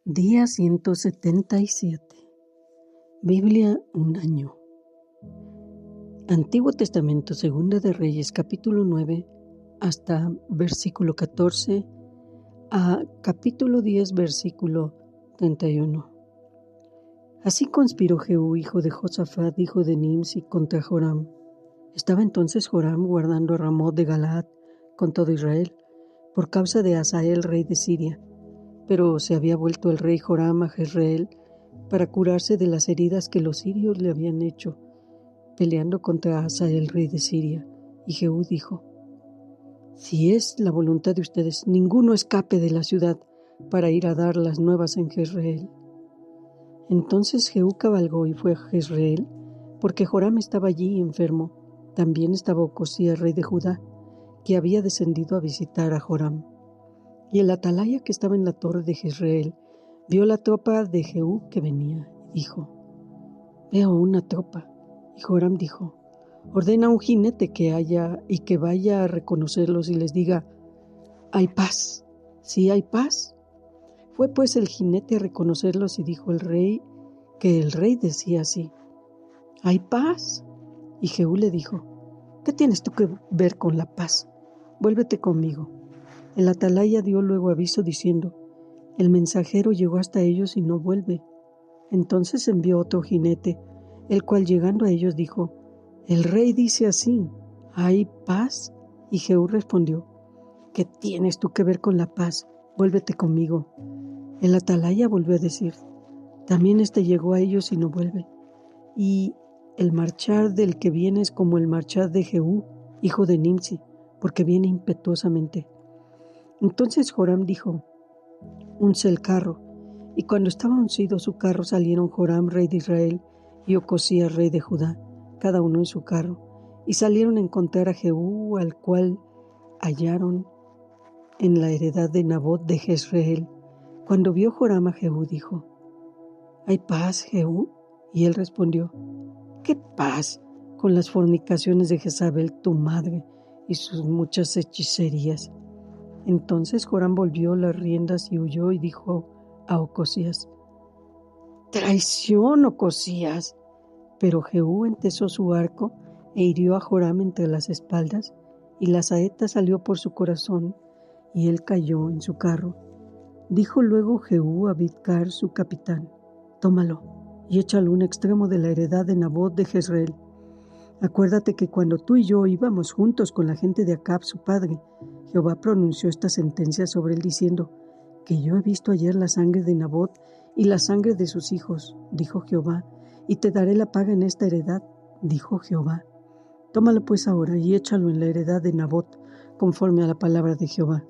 Día 177. Biblia, un año. Antiguo Testamento, Segunda de Reyes, capítulo 9, hasta versículo 14, a capítulo 10, versículo 31. Así conspiró Jehú, hijo de Josafat, hijo de Nimsi, contra Joram. Estaba entonces Joram guardando a Ramot de Galaad con todo Israel, por causa de Hazael, rey de Siria. Pero se había vuelto el rey Joram a Jezreel para curarse de las heridas que los sirios le habían hecho, peleando contra Hazael, rey de Siria. Y Jehú dijo: si es la voluntad de ustedes, ninguno escape de la ciudad para ir a dar las nuevas en Jezreel. Entonces Jehú cabalgó y fue a Jezreel, porque Joram estaba allí enfermo. También estaba Ocosías, rey de Judá, que había descendido a visitar a Joram. Y el atalaya que estaba en la torre de Jezreel vio la tropa de Jehú que venía, y dijo: veo una tropa. Y Joram dijo: ordena a un jinete que haya y que vaya a reconocerlos y les diga: hay paz. Sí, hay paz. Fue pues el jinete a reconocerlos y dijo el rey que el rey decía así: hay paz. Y Jehú le dijo: ¿qué tienes tú que ver con la paz? Vuélvete conmigo. El atalaya dio luego aviso diciendo: el mensajero llegó hasta ellos y no vuelve. Entonces envió otro jinete, el cual llegando a ellos dijo: el rey dice así: ¿hay paz? Y Jehú respondió: ¿qué tienes tú que ver con la paz? Vuélvete conmigo. El atalaya volvió a decir: también éste llegó a ellos y no vuelve. Y el marchar del que viene es como el marchar de Jehú, hijo de Nimsi, porque viene impetuosamente. Entonces Joram dijo: unce el carro. Y cuando estaba uncido su carro, salieron Joram, rey de Israel, y Ocosías, rey de Judá, cada uno en su carro, y salieron a encontrar a Jehú, al cual hallaron en la heredad de Nabot de Jezreel. Cuando vio Joram a Jehú, dijo: ¿hay paz, Jehú? Y él respondió: ¿qué paz con las fornicaciones de Jezabel, tu madre, y sus muchas hechicerías? Entonces Joram volvió las riendas y huyó y dijo a Ocosías: ¡traición, Ocosías! Pero Jehú entesó su arco e hirió a Joram entre las espaldas, y la saeta salió por su corazón, y él cayó en su carro. Dijo luego Jehú a Bidkar, su capitán: tómalo y échalo a un extremo de la heredad de Nabot de Jezreel. Acuérdate que cuando tú y yo íbamos juntos con la gente de Acab, su padre, Jehová pronunció esta sentencia sobre él diciendo: que yo he visto ayer la sangre de Nabot y la sangre de sus hijos, dijo Jehová, y te daré la paga en esta heredad, dijo Jehová. Tómalo pues ahora y échalo en la heredad de Nabot, conforme a la palabra de Jehová.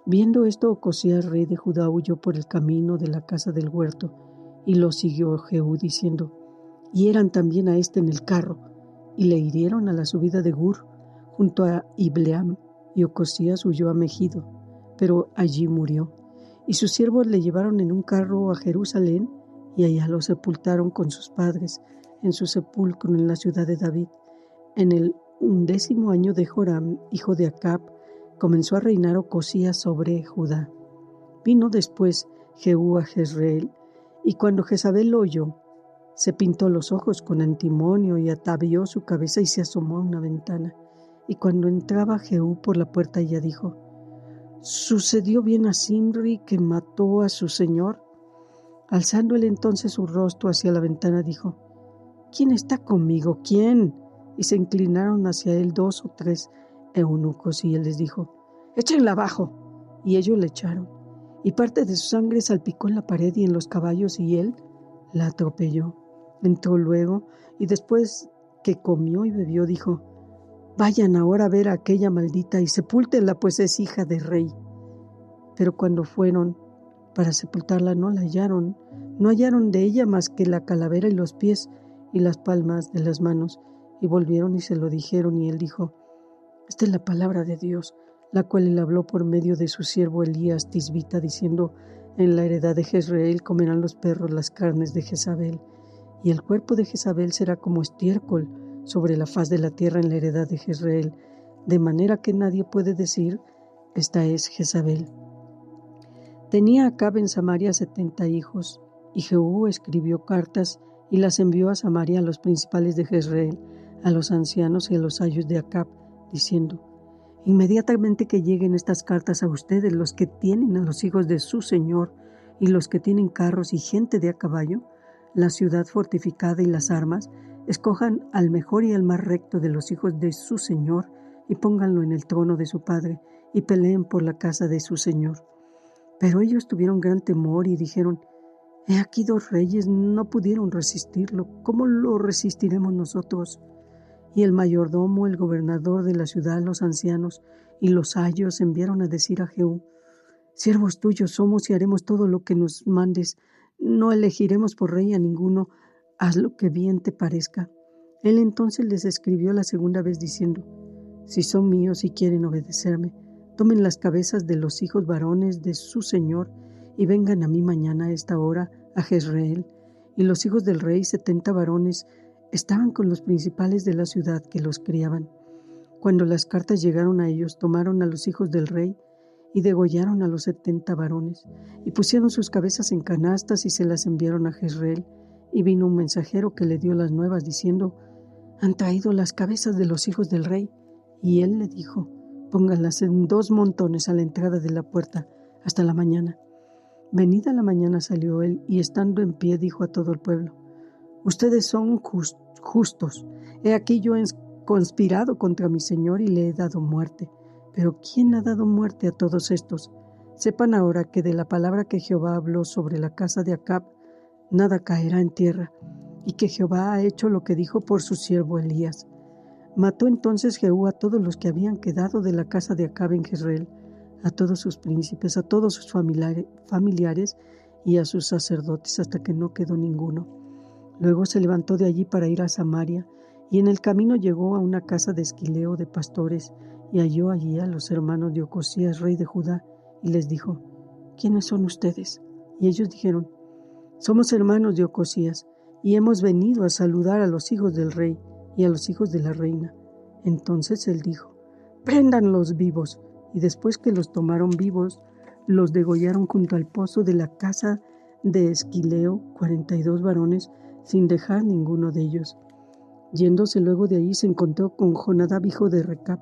Viendo esto, Ocosías, rey de Judá, huyó por el camino de la casa del huerto, y lo siguió Jehú diciendo: hieran también a este en el carro. Y le hirieron a la subida de Gur, junto a Ibleam, y Ocosías huyó a Megido, pero allí murió. Y sus siervos le llevaron en un carro a Jerusalén, y allá lo sepultaron con sus padres, en su sepulcro en la ciudad de David. En el 11º año de Joram, hijo de Acab, comenzó a reinar Ocosías sobre Judá. Vino después Jehú a Jezreel, y cuando Jezabel lo oyó, se pintó los ojos con antimonio y atavió su cabeza y se asomó a una ventana. Y cuando entraba Jehú por la puerta, ella dijo: ¿sucedió bien a Zimri, que mató a su señor? Alzando él entonces su rostro hacia la ventana, dijo: ¿quién está conmigo? ¿Quién? Y se inclinaron hacia él 2 o 3 eunucos, y él les dijo: échenla abajo. Y ellos le echaron, y parte de su sangre salpicó en la pared y en los caballos, y él la atropelló. Entró luego, y después que comió y bebió, dijo: vayan ahora a ver a aquella maldita y sepúltenla, pues es hija de rey. Pero cuando fueron para sepultarla, no la hallaron. No hallaron de ella más que la calavera y los pies y las palmas de las manos. Y volvieron y se lo dijeron, y él dijo: esta es la palabra de Dios, la cual él habló por medio de su siervo Elías Tisbita, diciendo: en la heredad de Jezreel comerán los perros las carnes de Jezabel, y el cuerpo de Jezabel será como estiércol sobre la faz de la tierra en la heredad de Jezreel, de manera que nadie puede decir: esta es Jezabel. Tenía Acab en Samaria 70 hijos, y Jehú escribió cartas y las envió a Samaria a los principales de Jezreel, a los ancianos y a los ayos de Acab, diciendo: inmediatamente que lleguen estas cartas a ustedes, los que tienen a los hijos de su señor y los que tienen carros y gente de a caballo, la ciudad fortificada y las armas, escojan al mejor y al más recto de los hijos de su señor y pónganlo en el trono de su padre y peleen por la casa de su señor. Pero ellos tuvieron gran temor y dijeron: he aquí 2 reyes, no pudieron resistirlo, ¿cómo lo resistiremos nosotros? Y el mayordomo, el gobernador de la ciudad, los ancianos y los ayos enviaron a decir a Jehú: siervos tuyos somos y haremos todo lo que nos mandes, no elegiremos por rey a ninguno, haz lo que bien te parezca. Él entonces les escribió la segunda vez diciendo: si son míos y quieren obedecerme, tomen las cabezas de los hijos varones de su señor y vengan a mí mañana a esta hora a Jezreel. Y los hijos del rey, 70 varones, estaban con los principales de la ciudad que los criaban. Cuando las cartas llegaron a ellos, tomaron a los hijos del rey y degollaron a los 70 varones, y pusieron sus cabezas en canastas y se las enviaron a Jezreel. Y vino un mensajero que le dio las nuevas, diciendo: han traído las cabezas de los hijos del rey. Y él le dijo: pónganlas en 2 montones a la entrada de la puerta hasta la mañana. Venida la mañana salió él, y estando en pie dijo a todo el pueblo: ustedes son justos. He aquí yo he conspirado contra mi señor y le he dado muerte. Pero ¿quién ha dado muerte a todos estos? Sepan ahora que de la palabra que Jehová habló sobre la casa de Acab, nada caerá en tierra, y que Jehová ha hecho lo que dijo por su siervo Elías. Mató entonces Jehú a todos los que habían quedado de la casa de Acab en Jezreel, a todos sus príncipes, a todos sus familiares y a sus sacerdotes, hasta que no quedó ninguno. Luego se levantó de allí para ir a Samaria, y en el camino llegó a una casa de esquileo de pastores, y halló allí a los hermanos de Ocosías, rey de Judá, y les dijo: ¿quiénes son ustedes? Y ellos dijeron: somos hermanos de Ocosías, y hemos venido a saludar a los hijos del rey y a los hijos de la reina. Entonces él dijo: préndanlos vivos. Y después que los tomaron vivos, los degollaron junto al pozo de la casa de esquileo, 42 varones, sin dejar ninguno de ellos. Yéndose luego de ahí, se encontró con Jonadab, hijo de Recab,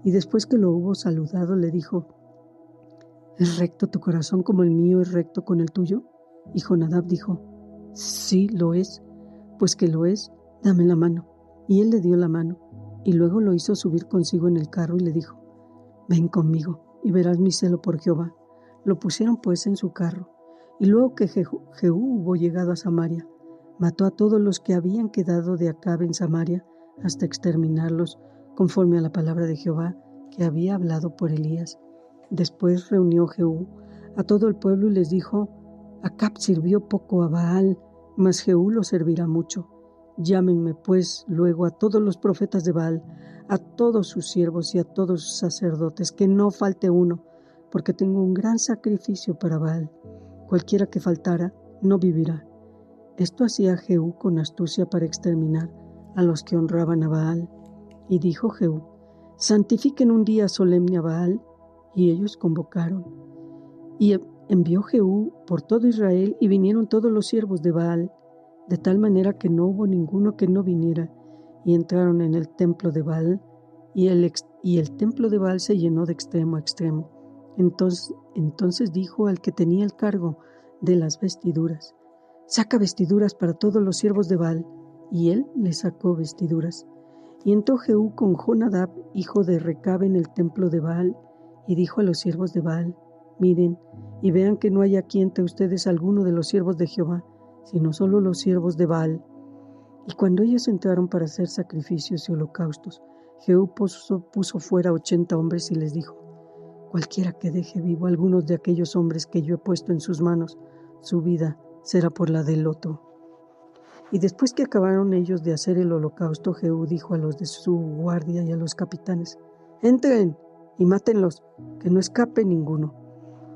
y después que lo hubo saludado, le dijo: ¿es recto tu corazón como el mío es recto con el tuyo? Y Jonadab dijo: sí, lo es. Pues que lo es, dame la mano. Y él le dio la mano, y luego lo hizo subir consigo en el carro y le dijo: ven conmigo, y verás mi celo por Jehová. Lo pusieron pues en su carro. Y luego que Jehú hubo llegado a Samaria, mató a todos los que habían quedado de Acab en Samaria, hasta exterminarlos, conforme a la palabra de Jehová que había hablado por Elías. Después reunió Jehú a todo el pueblo y les dijo: Acab sirvió poco a Baal, mas Jehú lo servirá mucho. Llámenme pues luego a todos los profetas de Baal, a todos sus siervos y a todos sus sacerdotes, que no falte uno, porque tengo un gran sacrificio para Baal. Cualquiera que faltara no vivirá. Esto hacía Jehú con astucia para exterminar a los que honraban a Baal. Y dijo Jehú: santifiquen un día solemne a Baal. Y ellos convocaron. Y envió Jehú por todo Israel, y vinieron todos los siervos de Baal, de tal manera que no hubo ninguno que no viniera, y entraron en el templo de Baal, y el templo de Baal se llenó de extremo a extremo. Entonces dijo al que tenía el cargo de las vestiduras: saca vestiduras para todos los siervos de Baal. Y él le sacó vestiduras. Y entró Jehú con Jonadab, hijo de Recab, en el templo de Baal, y dijo a los siervos de Baal: miren y vean que no hay aquí entre ustedes alguno de los siervos de Jehová, sino solo los siervos de Baal. Y cuando ellos entraron para hacer sacrificios y holocaustos, Jehú puso fuera 80 hombres y les dijo: cualquiera que deje vivo a algunos de aquellos hombres que yo he puesto en sus manos, su vida será por la del otro. Y después que acabaron ellos de hacer el holocausto, Jehú dijo a los de su guardia y a los capitanes: entren y mátenlos, que no escape ninguno.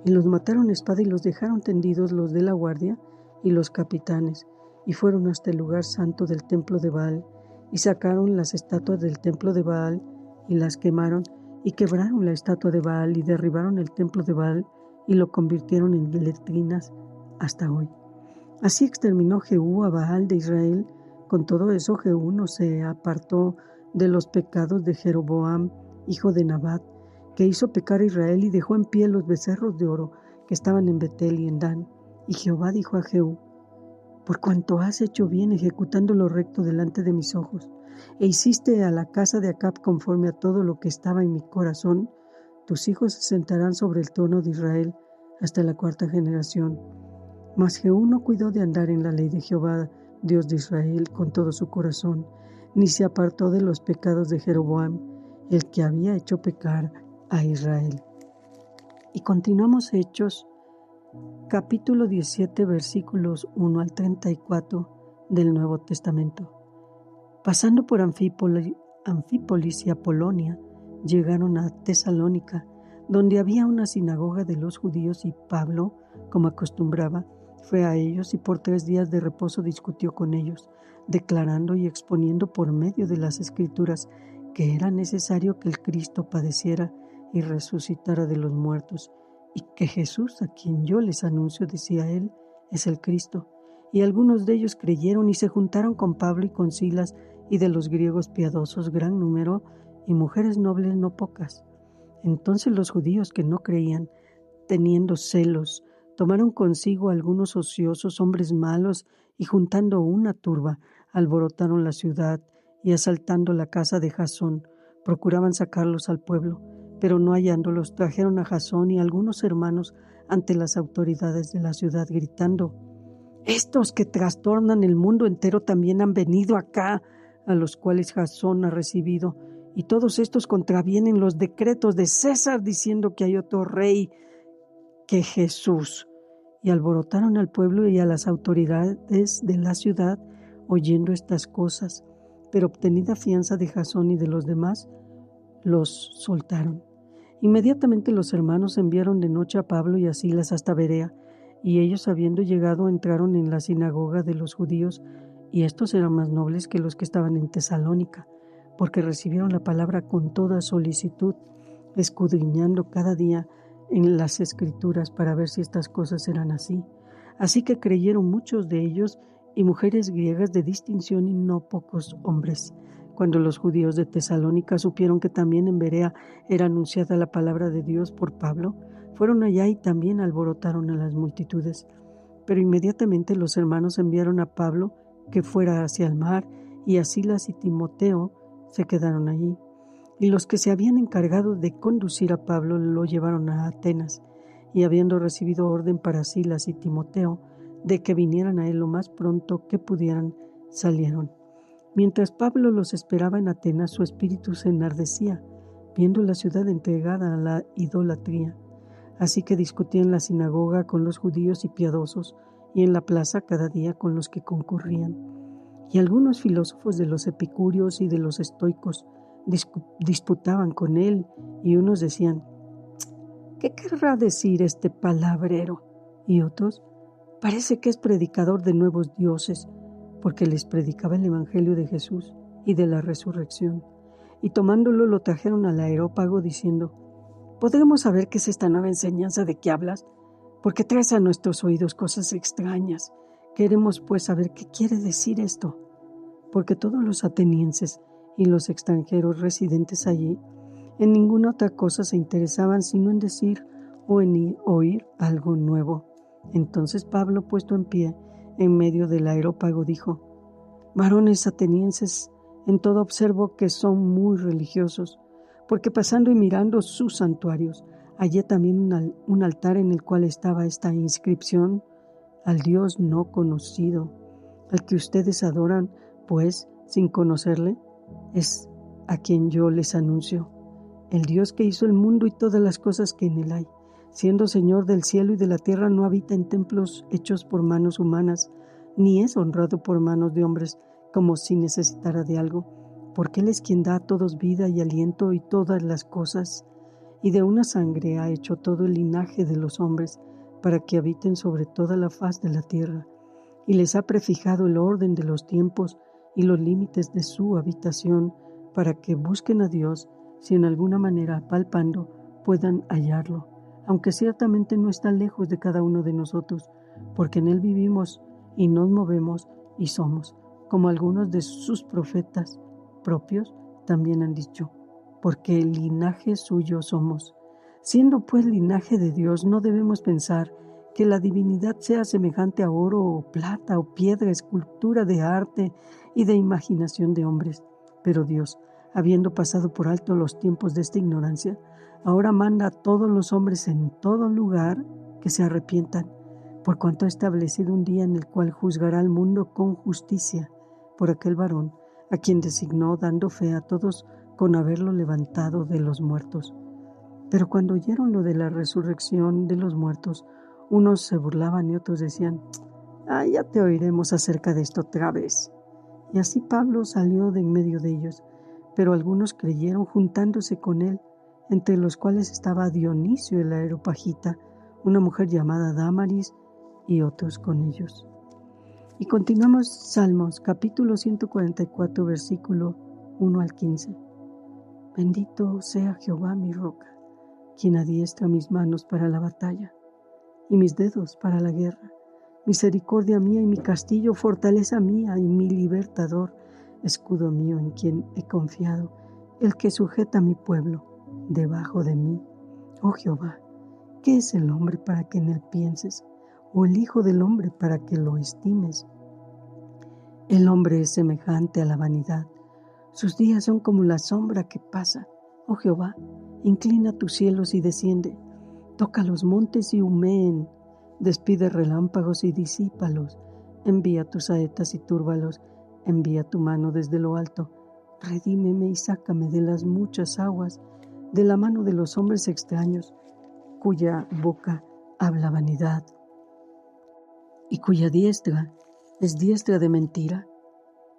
Y los mataron a espada y los dejaron tendidos los de la guardia y los capitanes, y fueron hasta el lugar santo del templo de Baal, y sacaron las estatuas del templo de Baal, y las quemaron, y quebraron la estatua de Baal, y derribaron el templo de Baal, y lo convirtieron en letrinas hasta hoy. Así exterminó Jehú a Baal de Israel. Con todo eso, Jehú no se apartó de los pecados de Jeroboam, hijo de Nabat, que hizo pecar a Israel y dejó en pie los becerros de oro que estaban en Betel y en Dan. Y Jehová dijo a Jehú: por cuanto has hecho bien ejecutando lo recto delante de mis ojos, e hiciste a la casa de Acab conforme a todo lo que estaba en mi corazón, tus hijos se sentarán sobre el trono de Israel hasta la 4ª generación. Mas Jehú no cuidó de andar en la ley de Jehová, Dios de Israel, con todo su corazón, ni se apartó de los pecados de Jeroboam, el que había hecho pecar a Israel. Y continuamos Hechos, capítulo 17, versículos 1 al 34 del Nuevo Testamento. Pasando por Anfípolis y Apolonia, llegaron a Tesalónica, donde había una sinagoga de los judíos, y Pablo, como acostumbraba, fue a ellos y por 3 días de reposo discutió con ellos, declarando y exponiendo por medio de las Escrituras que era necesario que el Cristo padeciera y resucitara de los muertos, y que Jesús, a quien yo les anuncio, decía él, es el Cristo. Y algunos de ellos creyeron y se juntaron con Pablo y con Silas, y de los griegos piadosos gran número, y mujeres nobles no pocas. Entonces los judíos que no creían, teniendo celos, tomaron consigo algunos ociosos hombres malos, y juntando una turba, alborotaron la ciudad, y asaltando la casa de Jasón, procuraban sacarlos al pueblo. Pero no hallándolos, trajeron a Jasón y a algunos hermanos ante las autoridades de la ciudad, gritando: estos que trastornan el mundo entero también han venido acá, a los cuales Jasón ha recibido, y todos estos contravienen los decretos de César, diciendo que hay otro rey que Jesús. Y alborotaron al pueblo y a las autoridades de la ciudad, oyendo estas cosas. Pero obtenida fianza de Jasón y de los demás, los soltaron. Inmediatamente los hermanos enviaron de noche a Pablo y a Silas hasta Berea, y ellos, habiendo llegado, entraron en la sinagoga de los judíos, y estos eran más nobles que los que estaban en Tesalónica, porque recibieron la palabra con toda solicitud, escudriñando cada día en las Escrituras para ver si estas cosas eran así. Así que creyeron muchos de ellos, y mujeres griegas de distinción, y no pocos hombres. Cuando los judíos de Tesalónica supieron que también en Berea era anunciada la palabra de Dios por Pablo, fueron allá y también alborotaron a las multitudes. Pero inmediatamente los hermanos enviaron a Pablo que fuera hacia el mar, y a Silas y Timoteo se quedaron allí. Y los que se habían encargado de conducir a Pablo lo llevaron a Atenas, y habiendo recibido orden para Silas y Timoteo de que vinieran a él lo más pronto que pudieran, salieron. Mientras Pablo los esperaba en Atenas, su espíritu se enardecía, viendo la ciudad entregada a la idolatría. Así que discutía en la sinagoga con los judíos y piadosos, y en la plaza cada día con los que concurrían. Y algunos filósofos de los epicúreos y de los estoicos disputaban con él, y unos decían: ¿qué querrá decir este palabrero? Y otros: parece que es predicador de nuevos dioses, porque les predicaba el evangelio de Jesús y de la resurrección. Y tomándolo lo trajeron al Areópago, diciendo: ¿podremos saber qué es esta nueva enseñanza de que hablas? Porque traes a nuestros oídos cosas extrañas. Queremos pues saber qué quiere decir esto. Porque todos los atenienses y los extranjeros residentes allí en ninguna otra cosa se interesaban sino en decir o en oír algo nuevo. Entonces Pablo, puesto en pie en medio del Areópago, dijo: varones atenienses, en todo observo que son muy religiosos, porque pasando y mirando sus santuarios, hallé también un altar en el cual estaba esta inscripción: al Dios no conocido, al que ustedes adoran, pues, sin conocerle, es a quien yo les anuncio, el Dios que hizo el mundo y todas las cosas que en él hay. Siendo Señor del cielo y de la tierra, no habita en templos hechos por manos humanas, ni es honrado por manos de hombres, como si necesitara de algo, porque Él es quien da a todos vida y aliento y todas las cosas, y de una sangre ha hecho todo el linaje de los hombres, para que habiten sobre toda la faz de la tierra, y les ha prefijado el orden de los tiempos y los límites de su habitación, para que busquen a Dios, si en alguna manera palpando puedan hallarlo, aunque ciertamente no está lejos de cada uno de nosotros, porque en Él vivimos y nos movemos y somos, como algunos de sus profetas propios también han dicho, porque el linaje suyo somos. Siendo pues linaje de Dios, no debemos pensar que la divinidad sea semejante a oro o plata o piedra, escultura de arte y de imaginación de hombres. Pero Dios, habiendo pasado por alto los tiempos de esta ignorancia, ahora manda a todos los hombres en todo lugar que se arrepientan, por cuanto ha establecido un día en el cual juzgará al mundo con justicia por aquel varón, a quien designó, dando fe a todos con haberlo levantado de los muertos. Pero cuando oyeron lo de la resurrección de los muertos, unos se burlaban y otros decían, ya te oiremos acerca de esto otra vez. Y así Pablo salió de en medio de ellos, pero algunos creyeron juntándose con él, entre los cuales estaba Dionisio el Areópagita, una mujer llamada Dámaris, y otros con ellos. Y continuamos Salmos, capítulo 144, versículo 1 al 15. Bendito sea Jehová mi roca, quien adiestra mis manos para la batalla y mis dedos para la guerra. Misericordia mía y mi castillo, fortaleza mía y mi libertador, escudo mío en quien he confiado, el que sujeta a mi pueblo debajo de mí. Oh Jehová, ¿qué es el hombre para que en él pienses? ¿O el hijo del hombre para que lo estimes? El hombre es semejante a la vanidad. Sus días son como la sombra que pasa. Oh Jehová, inclina tus cielos y desciende. Toca los montes y humeen. Despide relámpagos y disípalos. Envía tus saetas y túrbalos. Envía tu mano desde lo alto. Redímeme y sácame de las muchas aguas, de la mano de los hombres extraños, cuya boca habla vanidad y cuya diestra es diestra de mentira.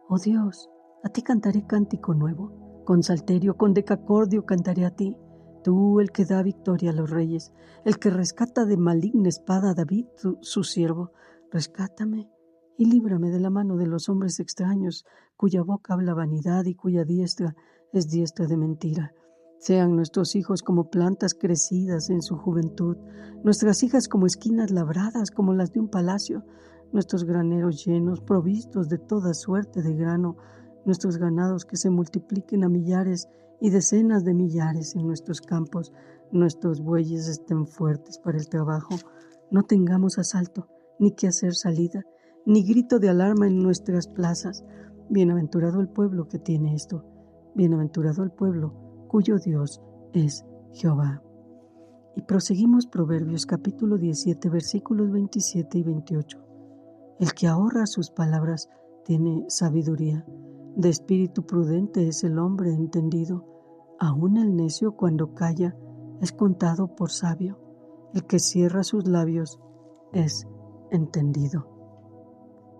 Oh Dios, a ti cantaré cántico nuevo, con salterio, con decacordio cantaré a ti. Tú, el que da victoria a los reyes, el que rescata de maligna espada a David, su siervo, rescátame y líbrame de la mano de los hombres extraños, cuya boca habla vanidad y cuya diestra es diestra de mentira. Sean nuestros hijos como plantas crecidas en su juventud, nuestras hijas como esquinas labradas, como las de un palacio, nuestros graneros llenos, provistos de toda suerte de grano, nuestros ganados que se multipliquen a millares y decenas de millares en nuestros campos, nuestros bueyes estén fuertes para el trabajo, no tengamos asalto, ni que hacer salida, ni grito de alarma en nuestras plazas. Bienaventurado el pueblo que tiene esto, bienaventurado el pueblo cuyo Dios es Jehová. Y proseguimos Proverbios capítulo 17, versículos 27 y 28. El que ahorra sus palabras tiene sabiduría. De espíritu prudente es el hombre entendido. Aun el necio cuando calla es contado por sabio. El que cierra sus labios es entendido.